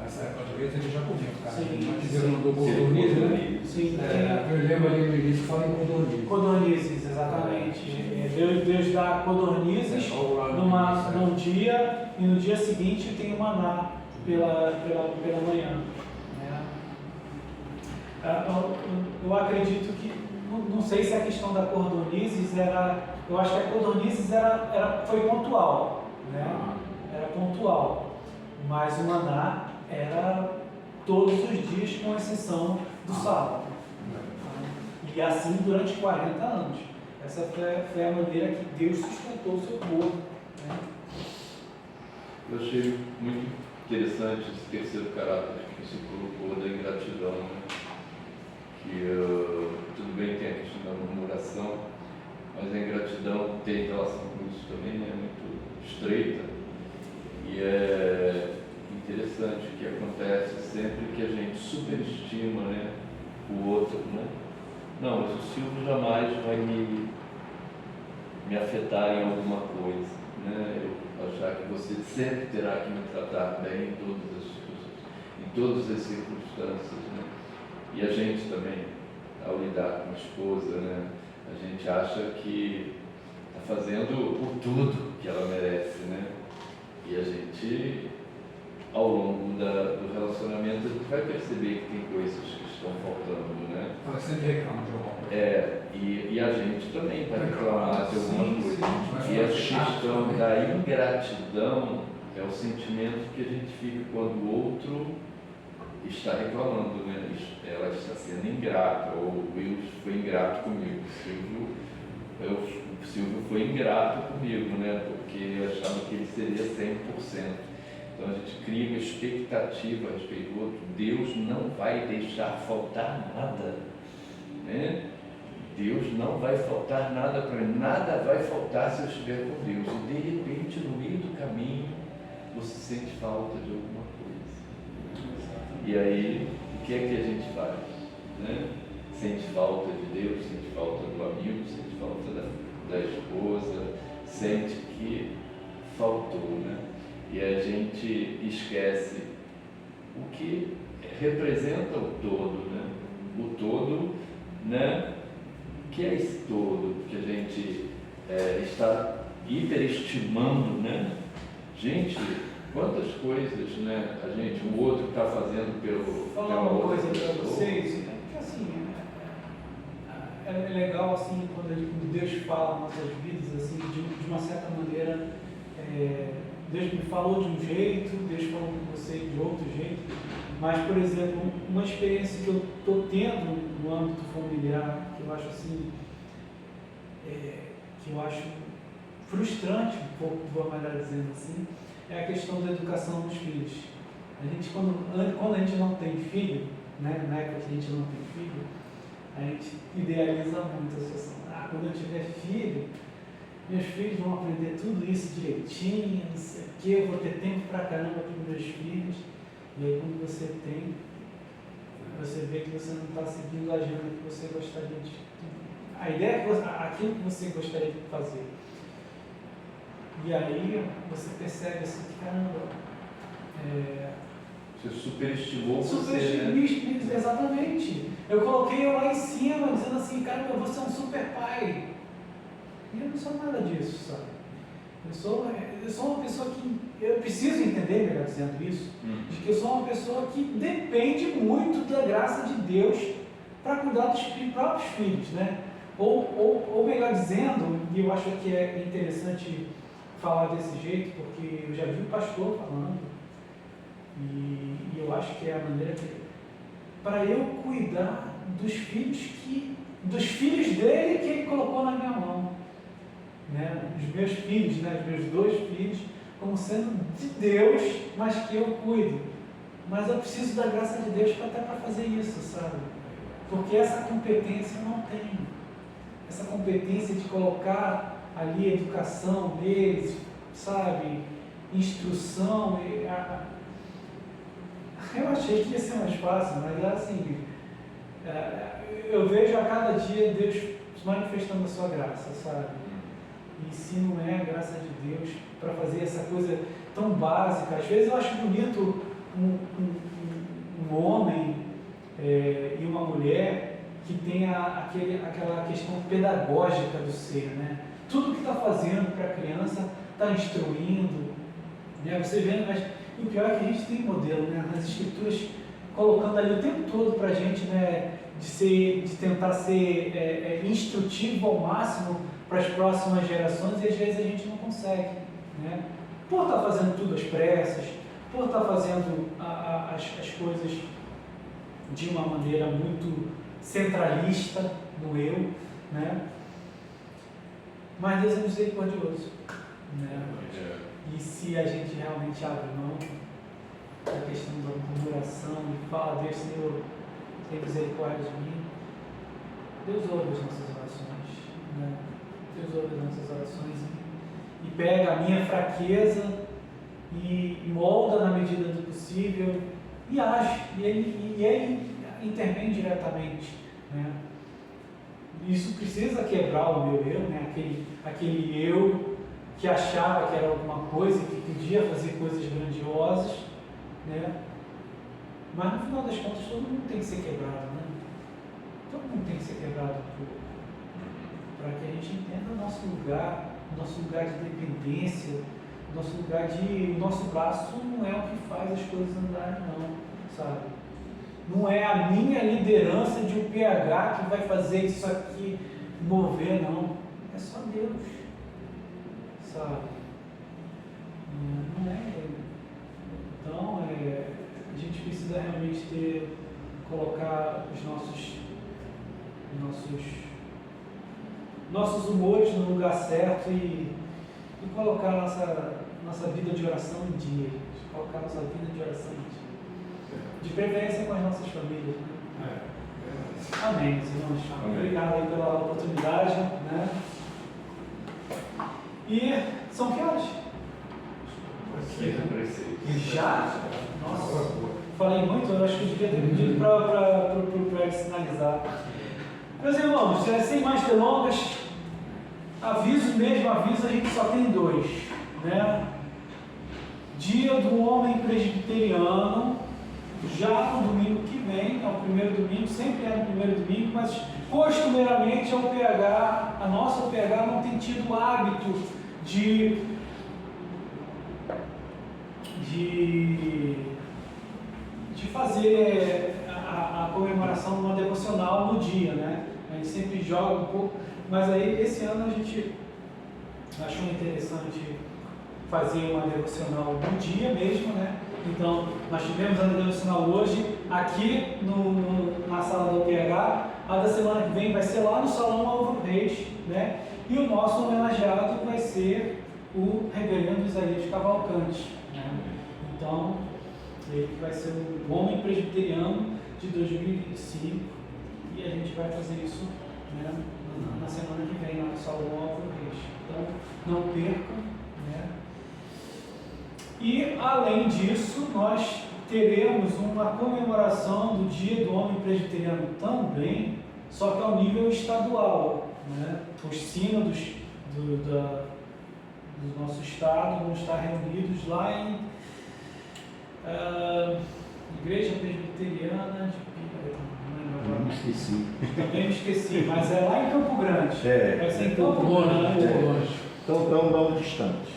Nessa época do Êxodo, eles já comiam carne. Sim, Mas sim. Deus mandou codornizes, né? Sim, Eu lembro ali no início que fala em codornizes. codornizes, exatamente. Deus dá codornizes num dia e no dia seguinte tem o maná pela manhã. Né? Eu acredito que, não sei se a questão da codornizes era, eu acho que a codornizes foi pontual, né? Era pontual, mas o maná era todos os dias com exceção do sábado. E assim durante 40 anos. Essa foi a maneira que Deus sustentou o seu povo. Né? Eu achei muito interessante esse terceiro caráter que você colocou da ingratidão, né? Que tudo bem, tem a questão da murmuração, mas a ingratidão tem relação com isso também, né? Muito estreita. E é interessante que acontece sempre que a gente superestima, né, o outro, né? Não, mas o Silvio jamais vai me afetar em alguma coisa, né? Eu achar que você sempre terá que me tratar bem em todas as circunstâncias, né? E a gente também, ao lidar com a esposa, né, a gente acha que está fazendo por tudo que ela merece, né? E a gente, ao longo do relacionamento, a gente vai perceber que tem coisas que estão faltando, né? Ela sempre reclama de alguma coisa. E a gente também vai reclamar de alguma coisa. Sim, E essa questão da ingratidão é o sentimento que a gente fica quando o outro está reclamando, né? Ela está sendo ingrata, ou o Will foi ingrato comigo, o Silvio foi ingrato comigo, né? Porque eu achava que ele seria 100%. Então a gente cria uma expectativa a respeito do outro. Deus não vai deixar faltar nada, né? Deus não vai faltar nada para mim, nada vai faltar se eu estiver com Deus. E de repente, no meio do caminho, você sente falta de alguma coisa. E aí, o que é que a gente faz? Né? Sente falta de Deus, sente falta do amigo, sente falta da esposa, sente que faltou, né? E a gente esquece o que representa o todo, né? O todo, né? O que é esse todo que a gente está hiperestimando, né? Gente, quantas coisas, né? O outro está fazendo Falar pela uma outra coisa para pessoa. vocês, porque assim, é legal assim, quando Deus fala nas nossas vidas, assim, de uma certa maneira, Deus me falou de um jeito, Deus falou com você de outro jeito, mas, por exemplo, uma experiência que eu estou tendo no âmbito familiar, que eu acho assim, que eu acho frustrante, um pouco, vou melhor dizendo assim, é a questão da educação dos filhos. A gente, quando a gente não tem filho, né, na época que a gente não tem filho, a gente idealiza muito a situação. Quando eu tiver filho, meus filhos vão aprender tudo isso direitinho, não sei o quê, eu vou ter tempo pra caramba para os meus filhos. E aí quando você tem, você vê que você não está seguindo a agenda que você gostaria de... A ideia é aquilo que você gostaria de fazer. E aí você percebe assim, que caramba... Você superestimou você, né? Exatamente. Eu coloquei eu lá em cima, dizendo assim, cara, eu vou ser um super pai. E eu não sou nada disso, sabe? Eu sou uma pessoa que... Eu preciso entender, melhor dizendo isso, de que eu sou uma pessoa que depende muito da graça de Deus para cuidar dos próprios filhos, né? Ou melhor dizendo, e eu acho que é interessante falar desse jeito, porque eu já vi o pastor falando, e eu acho que é a maneira que... Para eu cuidar dos filhos dele que ele colocou na minha mão. Né? Os meus filhos, né? Os meus 2 filhos, como sendo de Deus, mas que eu cuido. mas eu preciso da graça de Deus até para fazer isso, sabe? Porque essa competência eu não tenho. Essa competência de colocar ali a educação deles, sabe? Instrução. Eu achei que ia ser mais fácil, mas é assim, eu vejo a cada dia Deus manifestando a sua graça, sabe? E se não é a graça de Deus para fazer essa coisa tão básica, às vezes eu acho bonito um homem e uma mulher que tenha aquela questão pedagógica do ser, né? Tudo que está fazendo para a criança, está instruindo, né? Você vê, mas o pior é que a gente tem modelo, né? Nas escrituras, colocando ali o tempo todo para a gente, né? De tentar ser instrutivo ao máximo para as próximas gerações, e às vezes a gente não consegue, né? Por estar fazendo tudo às pressas, por estar fazendo as coisas de uma maneira muito centralista no eu, né? Mas Deus é misericordioso, né? E se a gente realmente abre mão da questão da murmuração e fala, Deus, Senhor, tem misericórdia de mim, Deus ouve as nossas orações, né? Deus ouve as nossas orações e pega a minha fraqueza e molda na medida do possível e age, e ele intervém diretamente, né? Isso precisa quebrar o meu eu, né? Aquele eu que achava que era alguma coisa, que podia fazer coisas grandiosas, né? Mas no final das contas todo mundo tem que ser quebrado, né? Todo mundo tem que ser quebrado para que a gente entenda o nosso lugar de dependência, o nosso braço não é o que faz as coisas andarem, não, sabe? Não é a minha liderança de um PH que vai fazer isso aqui mover, não. É só Deus, sabe? Não é Ele. Então, a gente precisa realmente colocar os nossos humores no lugar certo e colocar nossa vida de oração em dia. Colocar nossa vida de oração em dia. De preferência com as nossas famílias. Né? Amém, meus irmãos. Amém. Obrigado aí pela oportunidade. Né? E são que horas? Já? Nossa, falei muito, eu acho que eu devia ter pedido para ele sinalizar. Meus irmãos, sem mais delongas, aviso, a gente só tem 2. Né? Dia do Homem Presbiteriano, já no domingo que vem, é o primeiro domingo, sempre é no primeiro domingo, mas costumeiramente é o PH, a nossa PH não tem tido o hábito de fazer a comemoração de uma devocional no dia, né? A gente sempre joga um pouco, mas aí esse ano a gente achou interessante fazer uma devocional no dia mesmo, né? Então, nós tivemos a devocional hoje aqui na sala do PH, a da semana que vem vai ser lá no Salão Álvaro Reis, né? E o nosso homenageado vai ser o reverendo Isaías Cavalcante, né? Então, ele vai ser o Homem Presbiteriano de 2025 e a gente vai fazer isso, né, na semana que vem lá no Salão Álvaro Reis. Então, não percam, né? E, além disso, nós teremos uma comemoração do Dia do Homem Presbiteriano também, só que ao nível estadual, né? Os sínodos do nosso estado vão estar reunidos lá em Igreja Presbiteriana de Esqueci. Também me esqueci, mas é lá em Campo Grande. Vai ser em Campo longe, Grande. longe. Tão distante.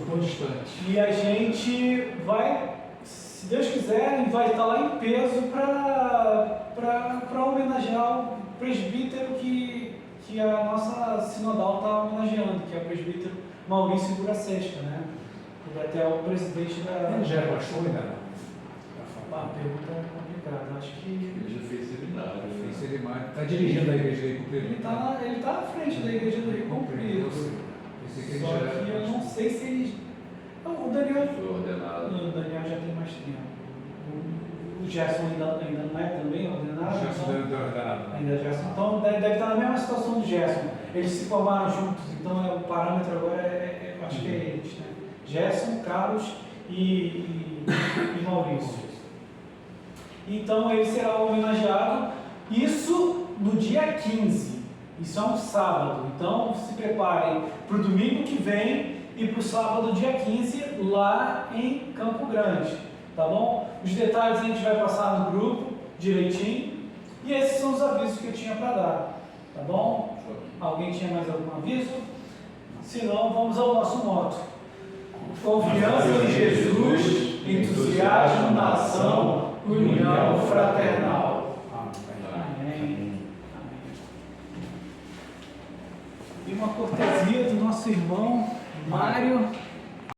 Tão distante. E a gente vai, se Deus quiser, vai estar lá em peso para homenagear o presbítero que a nossa sinodal está homenageando, que é o presbítero Maurício Buracesca, né? Ele é até o presidente da... Ele já baixou ainda? A pergunta é complicada, acho que... Ele já fez seminário. Está dirigindo a igreja aí com Ele está à frente da igreja do Rio Comprido. Só que eu não sei se ele... O Daniel... Foi ordenado. O Daniel já tem mais tempo. o Gerson ainda não é também ordenado. Já se Então, deu ordenado. ainda é Gerson. Então deve estar na mesma situação do Gerson. Eles se formaram juntos, então o parâmetro agora eu acho que é eles, né? Gerson, Carlos e Maurício. Então ele será homenageado, isso no dia 15. Isso é um sábado. Então se preparem para o domingo que vem e para o sábado, dia 15, lá em Campo Grande. Tá bom? Os detalhes a gente vai passar no grupo direitinho. E esses são os avisos que eu tinha para dar. Tá bom? Alguém tinha mais algum aviso? Se não, vamos ao nosso moto. Confiança em Jesus, entusiasmo na ação, união fraternal. Amém. E uma cortesia do nosso irmão Mário